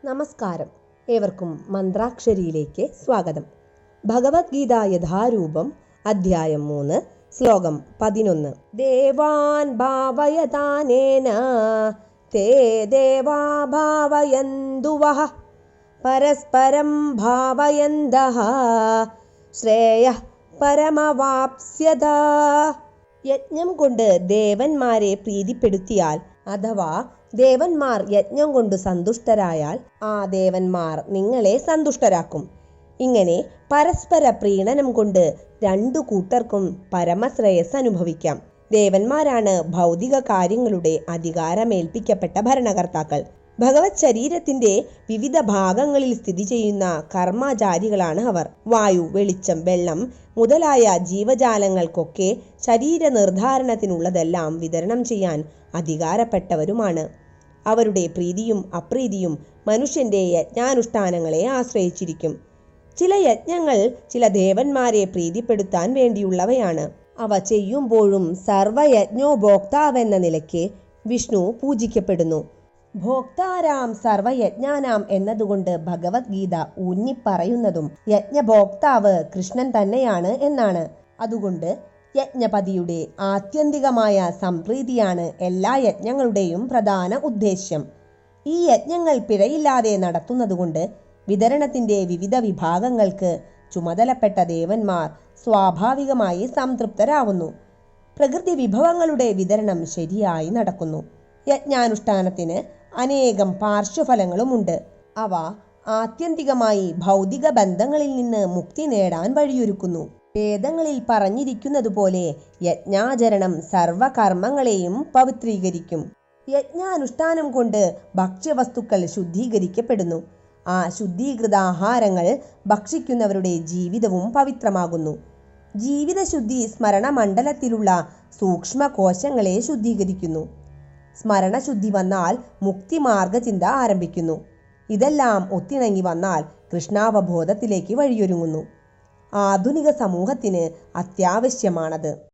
നമസ്കാരം. ഏവർക്കും മന്ത്രാക്ഷരിയിലേക്ക് സ്വാഗതം. ഭഗവത്ഗീത യഥാരൂപം അധ്യായം 3 ശ്ലോകം 11. ദേവാൻ ഭാവയതാനേന തേ ദേവാ ഭാവയന്തു വഃ പരസ്പരം ഭാവയന്തഃ ശ്രേയഃ പരമവാപ്സ്യത. യജ്ഞം കൊണ്ട് ദേവന്മാരെ പ്രീതിപ്പെടുത്തിയാൽ അഥവാ ദേവന്മാർ യജ്ഞം കൊണ്ട് സന്തുഷ്ടരായാൽ ആ ദേവന്മാർ നിങ്ങളെ സന്തുഷ്ടരാക്കും. ഇങ്ങനെ പരസ്പര പ്രീണനം കൊണ്ട് രണ്ടു കൂട്ടർക്കും പരമശ്രേയസ് അനുഭവിക്കാം. ദേവന്മാരാണ് ഭൗതിക കാര്യങ്ങളുടെ അധികാരമേൽപ്പിക്കപ്പെട്ട ഭരണകർത്താക്കൾ. ഭഗവത് ശരീരത്തിന്റെ വിവിധ ഭാഗങ്ങളിൽ സ്ഥിതി ചെയ്യുന്ന കർമ്മചാരികളാണ് അവർ. വായു, വെളിച്ചം, വെള്ളം മുതലായ ജീവജാലങ്ങൾക്കൊക്കെ ശരീര നിർദ്ധാരണത്തിനുള്ളതെല്ലാം വിതരണം ചെയ്യാൻ അധികാരപ്പെട്ടവരുമാണ്. അവരുടെ പ്രീതിയും അപ്രീതിയും മനുഷ്യന്റെ യജ്ഞാനുഷ്ഠാനങ്ങളെ ആശ്രയിച്ചിരിക്കും. ചില യജ്ഞങ്ങൾ ചില ദേവന്മാരെ പ്രീതിപ്പെടുത്താൻ വേണ്ടിയുള്ളവയാണ്. അവ ചെയ്യുമ്പോഴും സർവയജ്ഞോഭോക്താവെന്ന നിലയ്ക്ക് വിഷ്ണു പൂജിക്കപ്പെടുന്നു. ഭോക്താരാം സർവയജ്ഞാനാം എന്നതുകൊണ്ട് ഭഗവത്ഗീത ഊന്നിപ്പറയുന്നതും യജ്ഞഭോക്താവ് കൃഷ്ണൻ തന്നെയാണ് എന്നാണ്. അതുകൊണ്ട് യജ്ഞപതിയുടെ ആത്യന്തികമായ സംപ്രീതിയാണ് എല്ലാ യജ്ഞങ്ങളുടെയും പ്രധാന ഉദ്ദേശ്യം. ഈ യജ്ഞങ്ങൾ പിഴയില്ലാതെ നടത്തുന്നതുകൊണ്ട് വിതരണത്തിന്റെ വിവിധ വിഭാഗങ്ങൾക്ക് ചുമതലപ്പെട്ട ദേവന്മാർ സ്വാഭാവികമായി സംതൃപ്തരാവുന്നു. പ്രകൃതി വിഭവങ്ങളുടെ വിതരണം ശരിയായി നടക്കുന്നു. യജ്ഞാനുഷ്ഠാനത്തിന് അനേകം പാർശ്വഫലങ്ങളുമുണ്ട്. അവ ആത്യന്തികമായി ഭൗതിക ബന്ധങ്ങളിൽ നിന്ന് മുക്തി നേടാൻ വഴിയൊരുക്കുന്നു. വേദങ്ങളിൽ പറഞ്ഞിരിക്കുന്നതുപോലെ യജ്ഞാചരണം സർവകർമ്മങ്ങളെയും പവിത്രീകരിക്കും. യജ്ഞാനുഷ്ഠാനം കൊണ്ട് ഭക്ഷ്യവസ്തുക്കൾ ശുദ്ധീകരിക്കപ്പെടുന്നു. ആ ശുദ്ധീകൃത ആഹാരങ്ങൾ ഭക്ഷിക്കുന്നവരുടെ ജീവിതവും പവിത്രമാകുന്നു. ജീവിതശുദ്ധി സ്മരണമണ്ഡലത്തിലുള്ള സൂക്ഷ്മകോശങ്ങളെ ശുദ്ധീകരിക്കുന്നു. സ്മരണശുദ്ധി വന്നാൽ മുക്തിമാർഗചിന്ത ആരംഭിക്കുന്നു. ഇതെല്ലാം ഒത്തിണങ്ങി വന്നാൽ കൃഷ്ണാവബോധത്തിലേക്ക് വഴിയൊരുങ്ങുന്നു. ആധുനിക സമൂഹത്തിന് അത്യാവശ്യമാണത്.